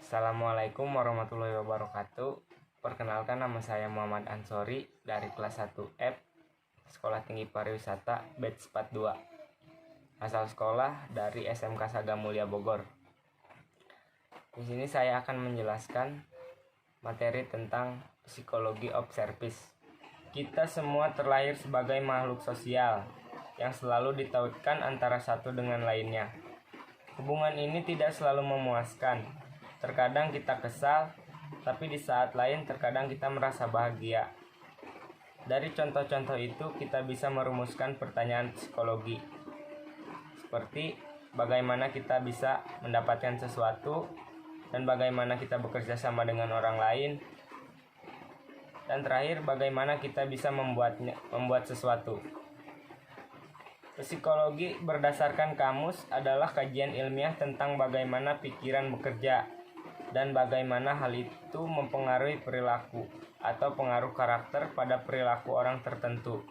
Assalamualaikum warahmatullahi wabarakatuh. Perkenalkan, nama saya Muhammad Ansori dari kelas 1F Sekolah Tinggi Pariwisata batch 42. Asal sekolah dari SMK Saga Mulia Bogor. Di sini saya akan menjelaskan materi tentang psikologi of service. Kita semua terlahir sebagai makhluk sosial yang selalu ditautkan antara satu dengan lainnya. Hubungan ini tidak selalu memuaskan. Terkadang kita kesal, tapi di saat lain terkadang kita merasa bahagia. Dari contoh-contoh itu kita bisa merumuskan pertanyaan psikologi. Seperti bagaimana kita bisa mendapatkan sesuatu, dan bagaimana kita bekerja sama dengan orang lain. Dan terakhir, bagaimana kita bisa membuat sesuatu. Psikologi berdasarkan kamus adalah kajian ilmiah tentang bagaimana pikiran bekerja dan bagaimana hal itu mempengaruhi perilaku atau pengaruh karakter pada perilaku orang tertentu.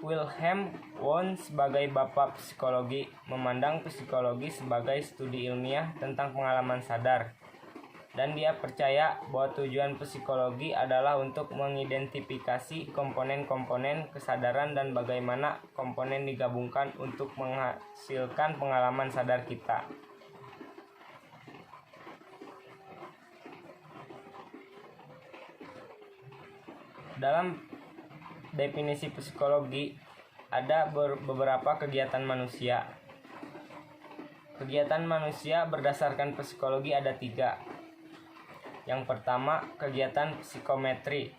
Wilhelm Wundt sebagai bapak psikologi memandang psikologi sebagai studi ilmiah tentang pengalaman sadar, dan dia percaya bahwa tujuan psikologi adalah untuk mengidentifikasi komponen-komponen kesadaran dan bagaimana komponen digabungkan untuk menghasilkan pengalaman sadar kita. Dalam definisi psikologi, ada beberapa kegiatan manusia. Kegiatan manusia berdasarkan psikologi ada 3. Yang pertama, kegiatan psikometri.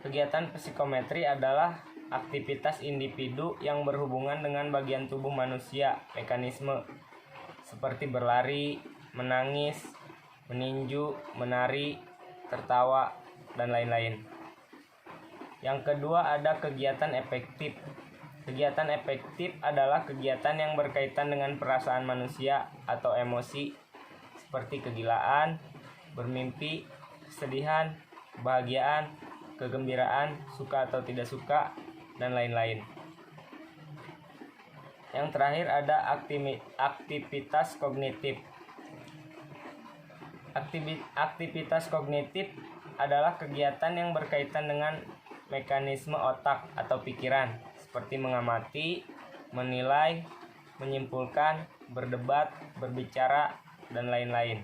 Kegiatan psikometri adalah aktivitas individu yang berhubungan dengan bagian tubuh manusia, mekanisme seperti berlari, menangis, meninju, menari, tertawa, dan lain-lain. Yang kedua, ada kegiatan efektif. Kegiatan efektif adalah kegiatan yang berkaitan dengan perasaan manusia atau emosi seperti kegilaan, bermimpi, kesedihan, kebahagiaan, kegembiraan, suka atau tidak suka, dan lain-lain. Yang terakhir ada aktivitas kognitif. Aktivitas kognitif adalah kegiatan yang berkaitan dengan mekanisme otak atau pikiran, seperti mengamati, menilai, menyimpulkan, berdebat, berbicara, dan lain-lain.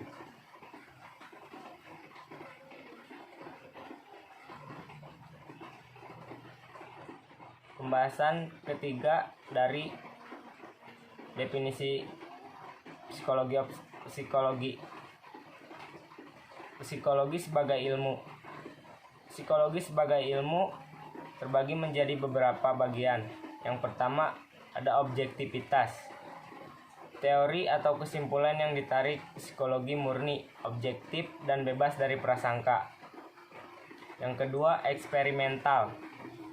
Pembahasan ketiga dari definisi psikologi. Psikologi sebagai ilmu. Psikologi sebagai ilmu terbagi menjadi beberapa bagian. Yang pertama, ada objektivitas. Teori atau kesimpulan yang ditarik psikologi murni, objektif dan bebas dari prasangka. Yang kedua, eksperimental.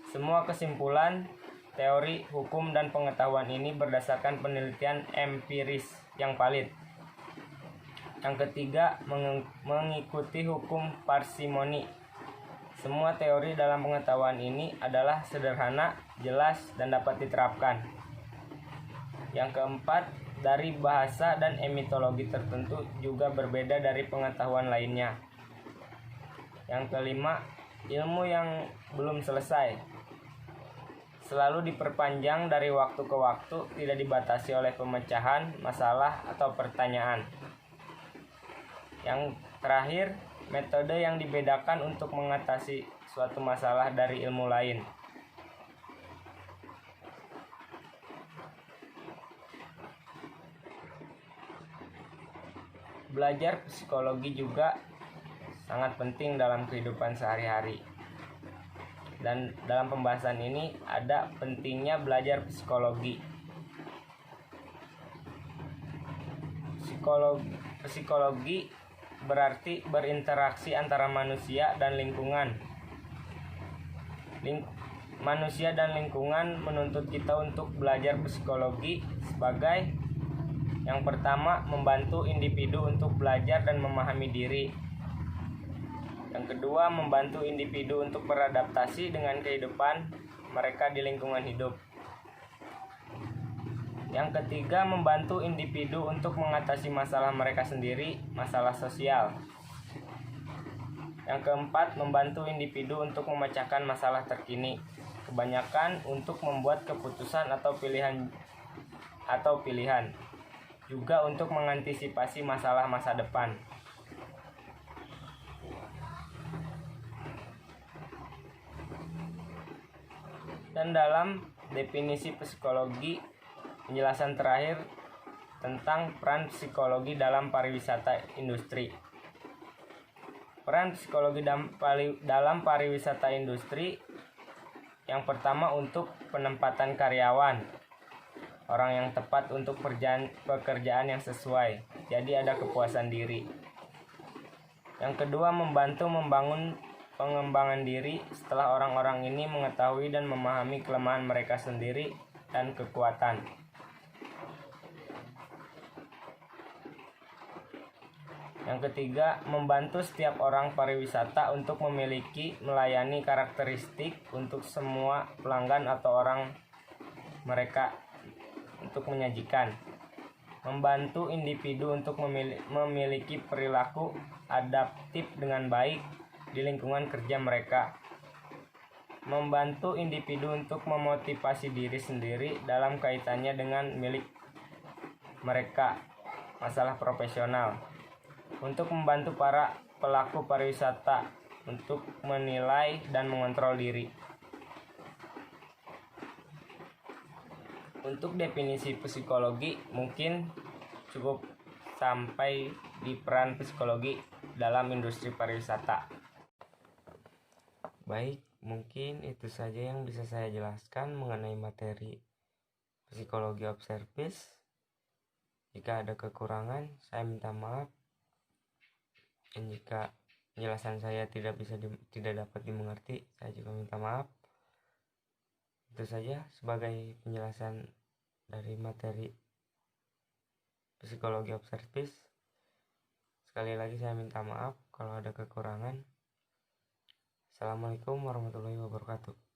Semua kesimpulan, teori, hukum, dan pengetahuan ini berdasarkan penelitian empiris yang valid. Yang ketiga, mengikuti hukum parsimoni. Semua teori dalam pengetahuan ini adalah sederhana, jelas, dan dapat diterapkan. Yang keempat, dari bahasa dan etimologi tertentu juga berbeda dari pengetahuan lainnya. Yang kelima, ilmu yang belum selesai. Selalu diperpanjang dari waktu ke waktu, tidak dibatasi oleh pemecahan, masalah, atau pertanyaan. Yang terakhir, metode yang dibedakan untuk mengatasi suatu masalah dari ilmu lain. Belajar psikologi juga sangat penting dalam kehidupan sehari-hari. Dan dalam pembahasan ini ada pentingnya belajar psikologi. Psikologi berarti berinteraksi antara manusia dan lingkungan. Manusia dan lingkungan menuntut kita untuk belajar psikologi sebagai yang pertama, membantu individu untuk belajar dan memahami diri. Yang kedua, membantu individu untuk beradaptasi dengan kehidupan mereka di lingkungan hidup. Yang ketiga, membantu individu untuk mengatasi masalah mereka sendiri, masalah sosial. Yang keempat, membantu individu untuk memecahkan masalah terkini, kebanyakan untuk membuat keputusan atau pilihan, juga untuk mengantisipasi masalah masa depan. Dan dalam definisi psikologi, penjelasan terakhir tentang peran psikologi dalam pariwisata industri. Peran psikologi dalam pariwisata industri, yang pertama untuk penempatan karyawan, orang yang tepat untuk pekerjaan yang sesuai, jadi ada kepuasan diri. Yang kedua, membantu membangun pengembangan diri setelah orang-orang ini mengetahui dan memahami kelemahan mereka sendiri dan kekuatan. Yang ketiga, membantu setiap orang pariwisata untuk melayani karakteristik untuk semua pelanggan atau orang mereka untuk menyajikan. Membantu individu untuk memiliki perilaku adaptif dengan baik di lingkungan kerja mereka. Membantu individu untuk memotivasi diri sendiri dalam kaitannya dengan milik mereka, masalah profesional. Untuk membantu para pelaku pariwisata untuk menilai dan mengontrol diri. Untuk definisi psikologi mungkin cukup sampai di peran psikologi dalam industri pariwisata. Baik, mungkin itu saja yang bisa saya jelaskan mengenai materi psikologi of service. Jika ada kekurangan, saya minta maaf. Dan jika penjelasan saya tidak dapat dimengerti, saya juga minta maaf. Itu saja sebagai penjelasan dari materi psikologi of service. Sekali lagi saya minta maaf kalau ada kekurangan. Assalamualaikum warahmatullahi wabarakatuh.